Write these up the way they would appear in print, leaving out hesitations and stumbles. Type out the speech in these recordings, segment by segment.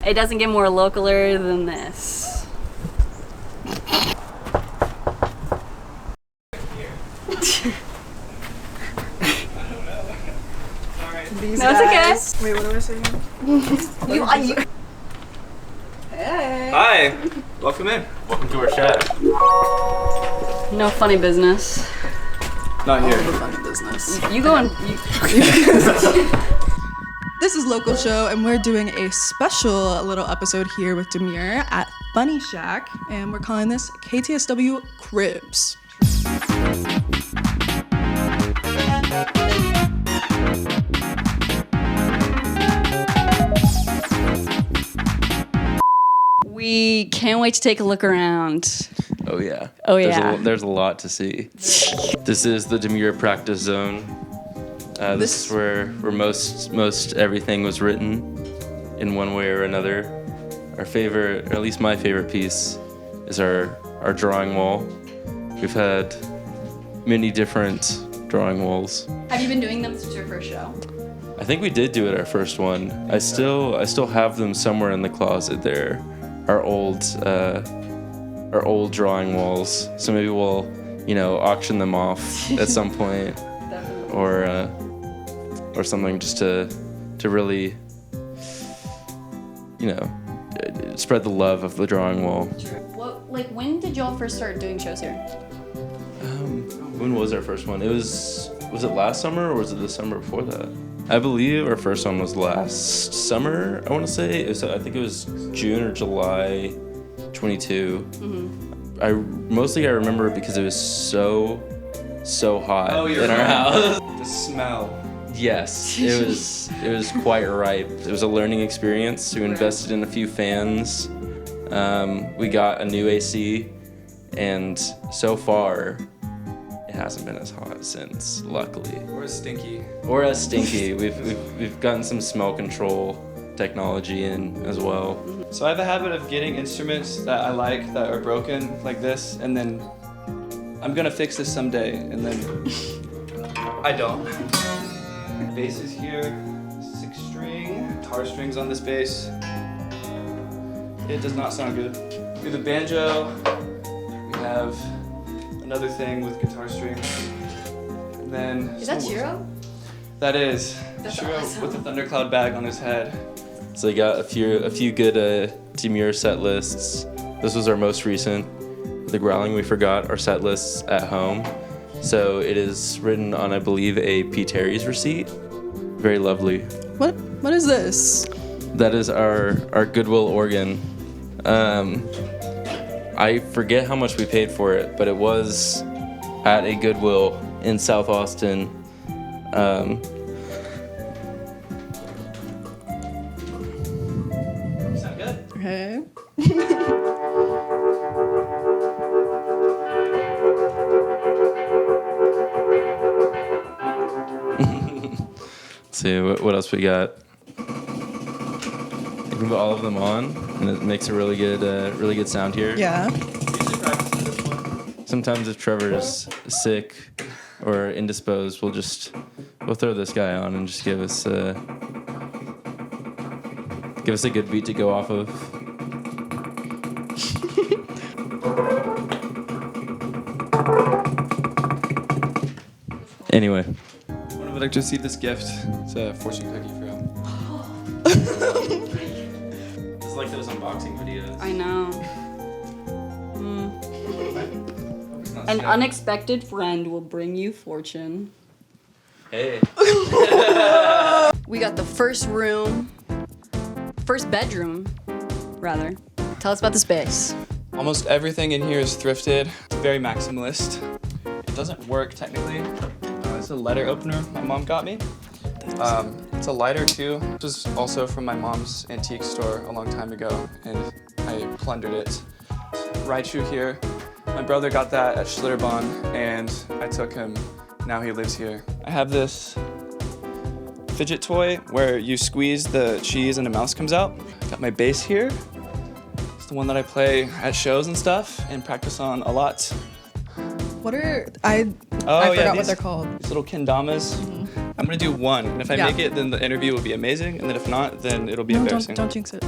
It doesn't get more localer than this. These no, guys. It's okay. Wait, what do I say again? you. Hey. Hi, welcome in. Welcome to our shack. No funny business. Not here. The funny business. You go and This is Local Show, and we're doing a special little episode here with Demure at Funnyshack, and we're calling this KTSW Cribs. We can't wait to take a look around. Oh yeah. Oh yeah. There's a lot to see. This is the Demure practice zone. This is where most everything was written in one way or another. Our favorite, or at least my favorite piece, is our drawing wall. We've had many different drawing walls. Have you been doing them since your first show? I think we did do it our first one. I still have them somewhere in the closet there. Our old drawing walls. So maybe we'll, auction them off at some point. Definitely. Or something just to really, spread the love of the drawing wall. When did y'all first start doing shows here? When was our first one? Was it last summer or was it the summer before that? I believe our first one was last summer, I want to say. I think it was June or July 22. Mm-hmm. I remember it because it was so hot in our house. The smell. Yes, it was quite ripe. It was a learning experience. We invested in a few fans. We got a new AC, and so far, it hasn't been as hot since, luckily. Or as stinky. We've gotten some smell control technology in as well. So I have a habit of getting instruments that I like that are broken like this, and then I'm gonna fix this someday, and then I don't. Bass is here, 6-string, guitar strings on this bass. It does not sound good. We have a banjo. We have another thing with guitar strings. And then Is that Shiro? that is That's Shiro awesome. with a thundercloud bag on his head. So I got a few good Demure set lists. This was our most recent. The Growling We Forgot our set lists at home. So it is written on, I believe, a P. Terry's receipt. Very lovely. What is this? That is our Goodwill organ. I forget how much we paid for it, but it was at a Goodwill in South Austin. Sound good? Okay. Let's see what else we got. You can put all of them on, and it makes a really good sound here. Yeah. Sometimes if Trevor's sick or indisposed, we'll throw this guy on and just give us a good beat to go off of. Anyway. One would like to receive this gift. It's a fortune cookie for him. It's like those unboxing videos. I know. An unexpected friend will bring you fortune. Hey. We got the first bedroom, rather. Tell us about the space. Almost everything in here is thrifted. It's very maximalist. It doesn't work technically. It's a letter opener my mom got me. It's a lighter too. This was also from my mom's antique store a long time ago, and I plundered it. Raichu here. My brother got that at Schlitterbahn, and I took him. Now he lives here. I have this fidget toy where you squeeze the cheese and a mouse comes out. Got my bass here. It's the one that I play at shows and stuff and practice on a lot. What are I forgot what they're called. These little kendamas. Mm-hmm. I'm gonna do one, and if I make it, then the interview will be amazing, and then if not, then it'll be embarrassing. Don't jinx it.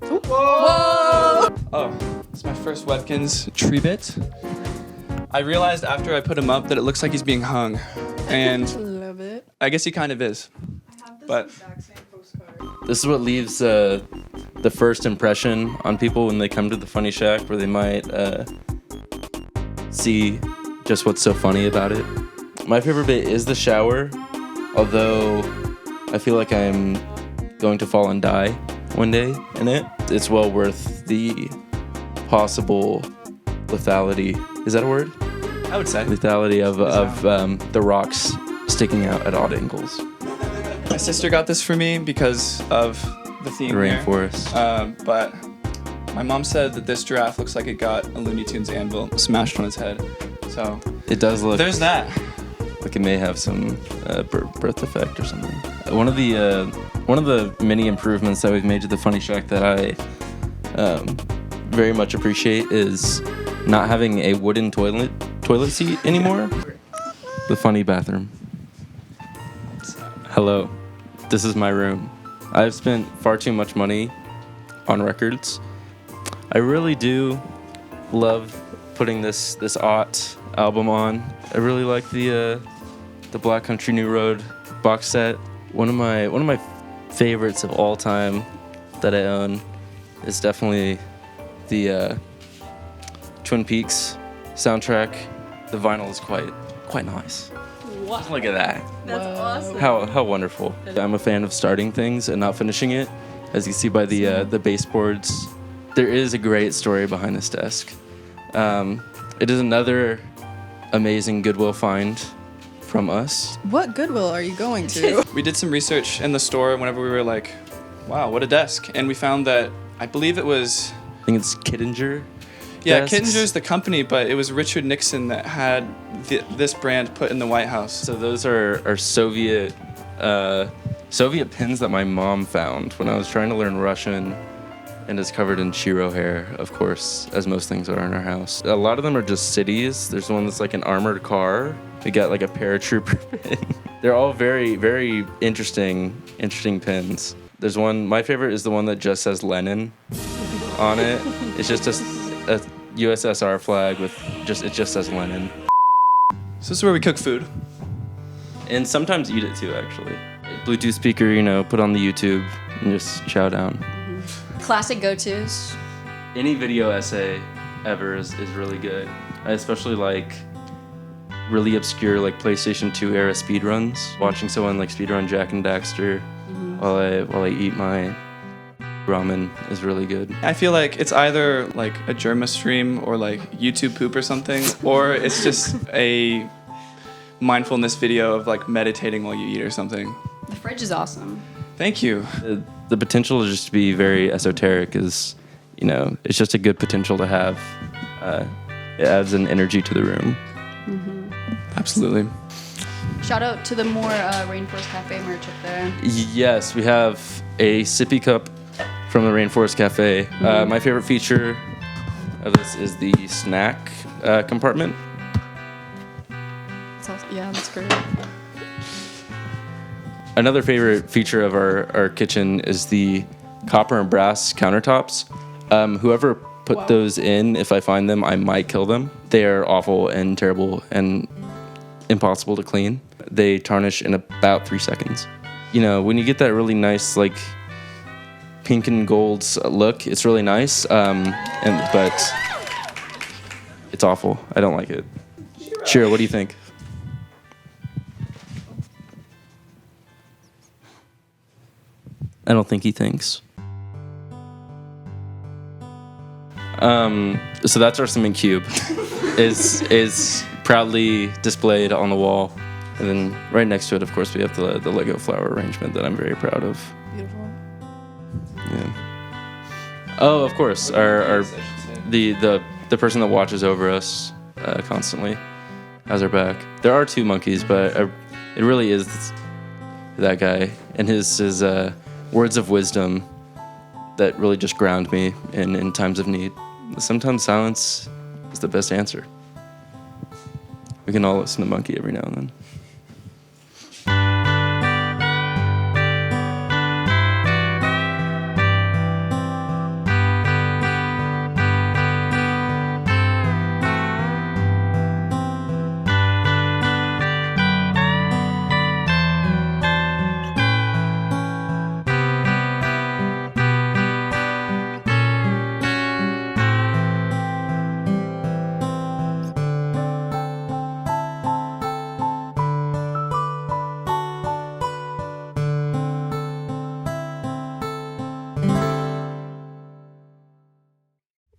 Whoa! Oh, it's my first Webkins tree bit. I realized after I put him up that it looks like he's being hung. And Love it. I guess he kind of is. But This is what leaves the first impression on people when they come to the Funny Shack, where they might see just what's so funny about it. My favorite bit is the shower, although I feel like I'm going to fall and die one day in it. It's well worth the possible lethality. Is that a word? I would say. Lethality of the rocks sticking out at odd angles. My sister got this for me because of the theme The here. rainforest. But my mom said that this giraffe looks like it got a Looney Tunes anvil smashed on its head. So It does look there's that. like it may have some birth defect or something. One of the many improvements that we've made to the Funny Shack that I very much appreciate is not having a wooden toilet seat anymore. The funny bathroom. Hello, this is my room. I've spent far too much money on records. I really do love putting this Ott album on. I really like the Black Country New Road box set. One of my favorites of all time that I own is definitely the Twin Peaks soundtrack. The vinyl is quite nice. Wow. Look at that. That's awesome. How wonderful. I'm a fan of starting things and not finishing it. As you see by the baseboards, there is a great story behind this desk. It is another amazing Goodwill find from us. What Goodwill are you going to? We did some research in the store whenever we were like, wow, what a desk. And we found that, I believe it was... I think it's Kittinger. Yeah, desks. Kittinger's the company, but it was Richard Nixon that had this brand put in the White House. So those are Soviet pins that my mom found when I was trying to learn Russian, and it's covered in Shiro hair, of course, as most things are in our house. A lot of them are just cities. There's one that's like an armored car. We got like a paratrooper pin. They're all very, very interesting pins. There's one, my favorite is the one that just says Lenin on it. It's just a USSR flag with it just says Lenin. So this is where we cook food. And sometimes eat it too, actually. Bluetooth speaker, put on the YouTube and just chow down. Classic go-tos. Any video essay ever is really good. I especially like really obscure like PlayStation 2 era speedruns. Watching someone like speedrun Jak and Daxter while I eat my ramen is really good. I feel like it's either like a Germa stream or like YouTube poop or something, or it's just a mindfulness video of like meditating while you eat or something. The fridge is awesome. Thank you. The potential just to be very esoteric is, it's just a good potential to have. It adds an energy to the room. Absolutely. Shout out to the more Rainforest Cafe merch up there. Yes, we have a sippy cup from the Rainforest Cafe. My favorite feature of this is the snack compartment. Yeah, that's great. Another favorite feature of our kitchen is the copper and brass countertops. Whoever put those in, if I find them, I might kill them. They are awful and terrible and impossible to clean. They tarnish in about 3 seconds. When you get that really nice, like, pink and gold look, it's really nice, but it's awful. I don't like it. Shira, what do you think? I don't think he thinks. So that's our cement cube. is proudly displayed on the wall, and then right next to it, of course, we have the Lego flower arrangement that I'm very proud of. Beautiful. Yeah. Oh, of course, the person that watches over us constantly has our back. There are 2 monkeys, but it really is that guy and his words of wisdom that really just ground me in times of need. Sometimes silence is the best answer. We can all listen to Monkey every now and then.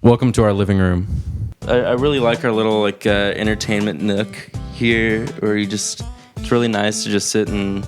Welcome to our living room. I really like our little like entertainment nook here, where it's really nice to just sit and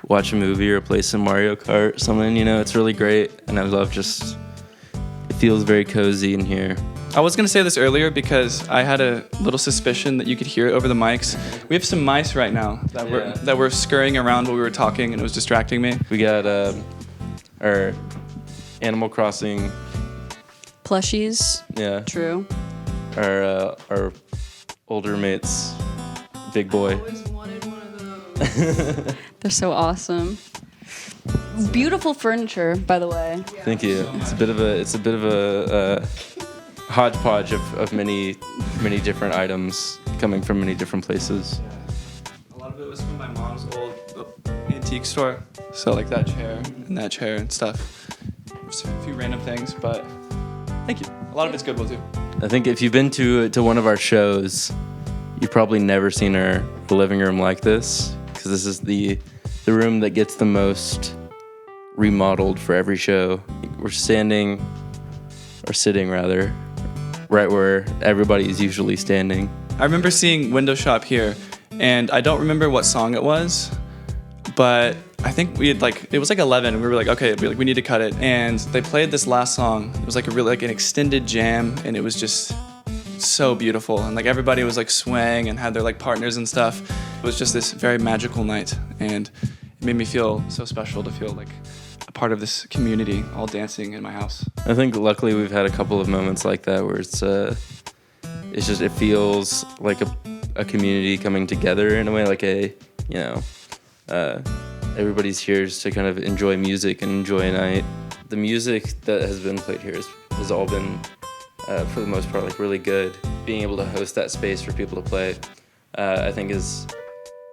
watch a movie or play some Mario Kart or something. You know, it's really great, and I love it feels very cozy in here. I was gonna say this earlier because I had a little suspicion that you could hear it over the mics. We have some mice right now that were scurrying around while we were talking, and it was distracting me. We got our Animal Crossing Plushies. Yeah. True. Our older mates, Big Boy. Always wanted one of those. They're so awesome. Beautiful furniture, by the way. Thank you. It's a bit of a hodgepodge of many different items coming from many different places. A lot of it was from my mom's old antique store. So like that chair and stuff. Just a few random things, but thank you. A lot of it's Goodwill too. I think if you've been to one of our shows, you've probably never seen our living room like this, because this is the room that gets the most remodeled for every show. We're sitting right where everybody is usually standing. I remember seeing Window Shop here, and I don't remember what song it was, but I think it was like 11, and we were like, okay, we need to cut it. And they played this last song. It was like an extended jam, and it was just so beautiful. And like everybody was like swaying and had their like partners and stuff. It was just this very magical night, and it made me feel so special to feel like a part of this community all dancing in my house. I think luckily we've had a couple of moments like that where it feels like a community coming together in a way, like everybody's here to kind of enjoy music and enjoy a night. The music that has been played here has all been, for the most part, like really good. Being able to host that space for people to play, I think is,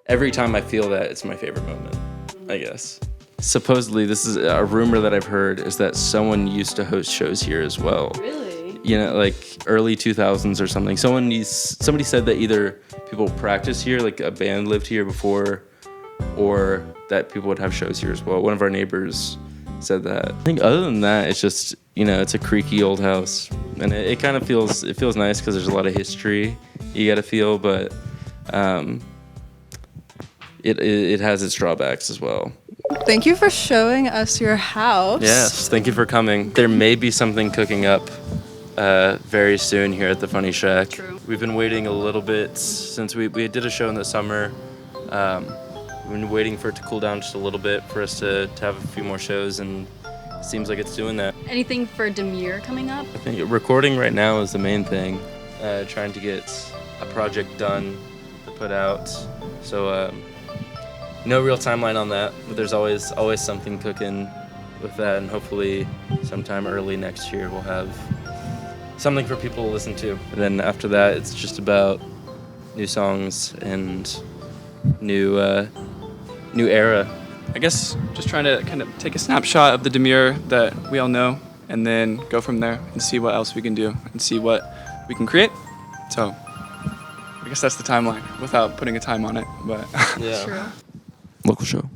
every time I feel that, it's my favorite moment, I guess. Supposedly, this is a rumor that I've heard, is that someone used to host shows here as well. Really? You know, like early 2000s or something. Somebody said that either people practiced here, like a band lived here before, or that people would have shows here as well. One of our neighbors said that. I think other than that, it's just, it's a creaky old house, and it kind of feels nice because there's a lot of history you gotta feel, but it has its drawbacks as well. Thank you for showing us your house. Yes, thank you for coming. There may be something cooking up very soon here at the Funnyshack. True. We've been waiting a little bit since we did a show in the summer. We've been waiting for it to cool down just a little bit for us to have a few more shows, and it seems like it's doing that. Anything for Demure coming up? I think recording right now is the main thing. Trying to get a project done to put out. So no real timeline on that, but there's always something cooking with that, and hopefully sometime early next year we'll have something for people to listen to. And then after that, it's just about new songs and new era. I guess just trying to kind of take a snapshot of the Demure that we all know, and then go from there and see what else we can do and see what we can create. So I guess that's the timeline without putting a time on it, but Yeah. True. Local show.